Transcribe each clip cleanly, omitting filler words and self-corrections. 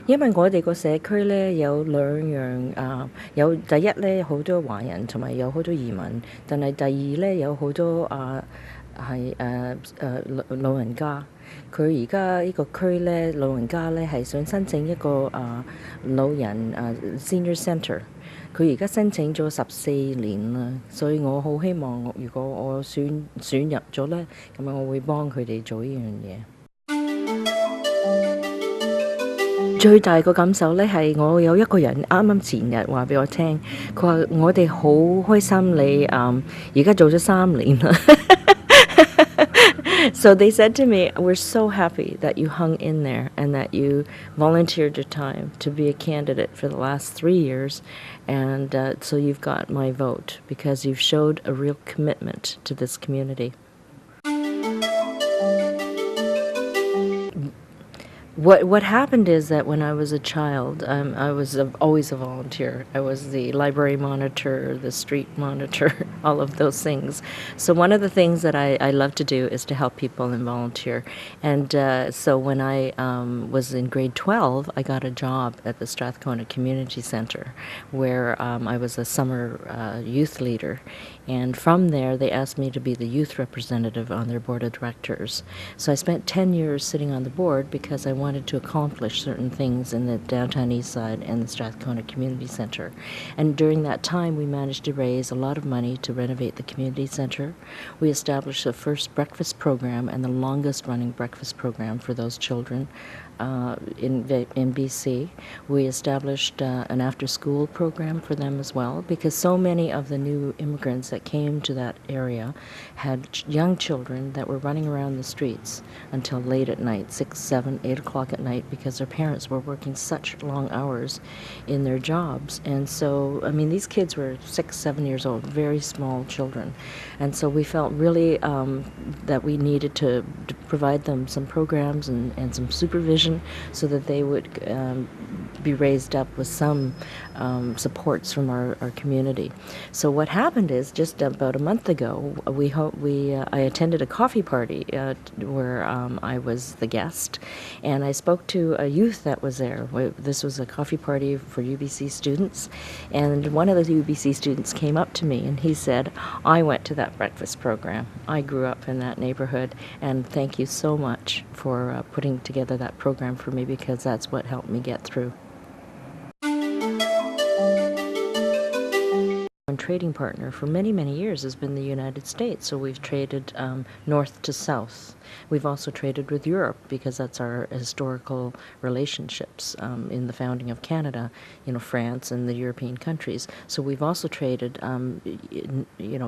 因為我哋個社區咧有兩樣有第一咧好多華人同埋有好多移民，但係第二咧有好多係老人家。佢而家呢個區咧老人家咧係想申請一個老人senior centre，佢而家申請咗14年啦，所以我好希望如果我選入咗咧，咁樣我會幫佢哋做呢樣嘢。最大個感受咧係我有一個人啱啱前日話俾我聽，佢話我哋好開心你而家做咗3年啦。So they said to me, we're so happy that you hung in there and that you volunteered your time to be a candidate for the last 3 years. And so you've got my vote because you've showed a real commitment to this community. What happened is that when I was a child, I was always a volunteer. I was the library monitor, the street monitor, all of those things. So one of the things that I love to do is to help people and volunteer. And so when I was in grade 12, I got a job at the Strathcona Community Centre where I was a summer youth leader. And from there, they asked me to be the youth representative on their board of directors. So I spent 10 years sitting on the board because I wanted to accomplish certain things in the downtown east side and the Strathcona Community Centre. And during that time, we managed to raise a lot of money to renovate the community centre. We established the first breakfast program and the longest running breakfast program for those children in BC. We established an after-school program for them as well because so many of the new immigrants that came to that area had young children that were running around the streets until late at night, 6, 7, 8 o'clock at night because their parents were working such long hours in their jobs. And so, I mean, these kids were 6, 7 years old, very small children. And so we felt really that we needed to provide them some programs and some supervision so that they would be raised up with some supports from our community. So what happened is just about a month ago, I attended a coffee party where I was the guest, and I spoke to a youth that was there. This was a coffee party for UBC students, and one of the UBC students came up to me and he said, I went to that breakfast program. I grew up in that neighborhood, and thank you so much for putting together that program for me because that's what helped me get through. One trading partner for many, many years has been the United States, so we've traded north to south. We've also traded with Europe because that's our historical relationships in the founding of Canada, France and the European countries. So we've also traded,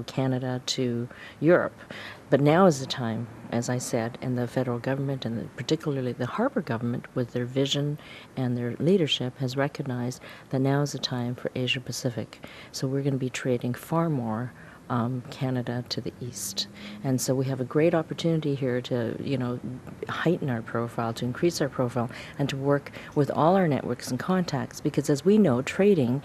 Canada to Europe. But now is the time, as I said, and the federal government and particularly the Harbour government with their vision and their leadership has recognized that now is the time for Asia Pacific. So we're going to be trading far more Canada to the east. And so we have a great opportunity here to, heighten our profile, to increase our profile, and to work with all our networks and contacts because as we know, trading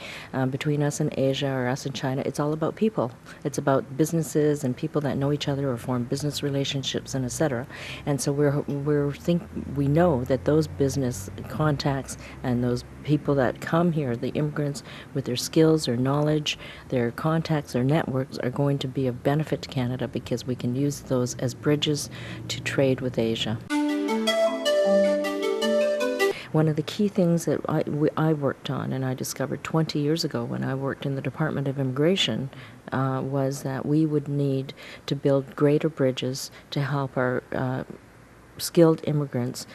between us and Asia or us and China, it's all about people. It's about businesses and people that know each other or form business relationships and etc. And so we know that those business contacts and those people that come here, the immigrants with their skills, their knowledge, their contacts, their networks are going to be of benefit to Canada because we can use those as bridges to trade with Asia. One of the key things that I worked on and I discovered 20 years ago when I worked in the Department of Immigration was that we would need to build greater bridges to help our skilled immigrants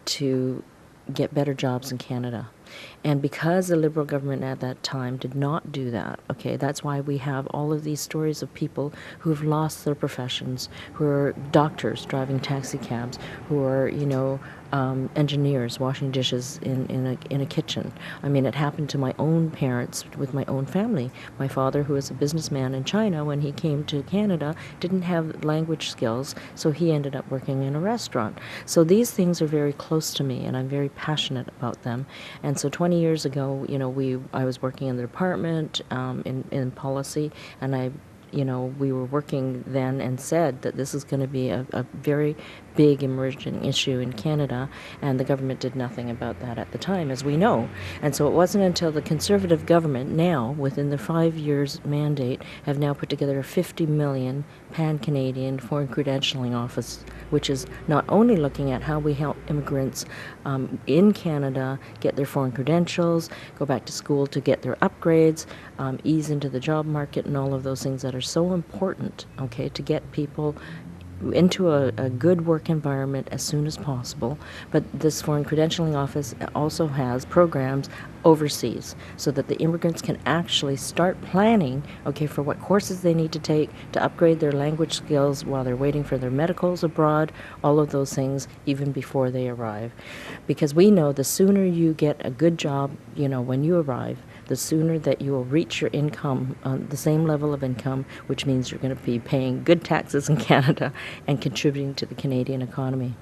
to get better jobs in Canada. And because the Liberal government at that time did not do that, that's why we have all of these stories of people who have lost their professions, who are doctors driving taxi cabs, who are, engineers washing dishes in a kitchen. I mean, it happened to my own parents with my own family. My father, who was a businessman in China, when he came to Canada, didn't have language skills, so he ended up working in a restaurant. So these things are very close to me, and I'm very passionate about them. And so 20 years ago, I was working in the department in policy, and we were working then and said that this is going to be a very big emerging issue in Canada, and the government did nothing about that at the time, as we know. And so it wasn't until the Conservative government now, within the 5 years mandate, have now put together a $50 million pan-Canadian foreign credentialing office, which is not only looking at how we help immigrants in Canada get their foreign credentials, go back to school to get their upgrades, ease into the job market, and all of those things that are so important, okay, to get people into a good work environment as soon as possible. But this foreign credentialing office also has programs overseas so that the immigrants can actually start planning, okay, for what courses they need to take to upgrade their language skills while they're waiting for their medicals abroad, all of those things even before they arrive. Because we know the sooner you get a good job, when you arrive, the sooner that you will reach your income, the same level of income, which means you're going to be paying good taxes in Canada and contributing to the Canadian economy.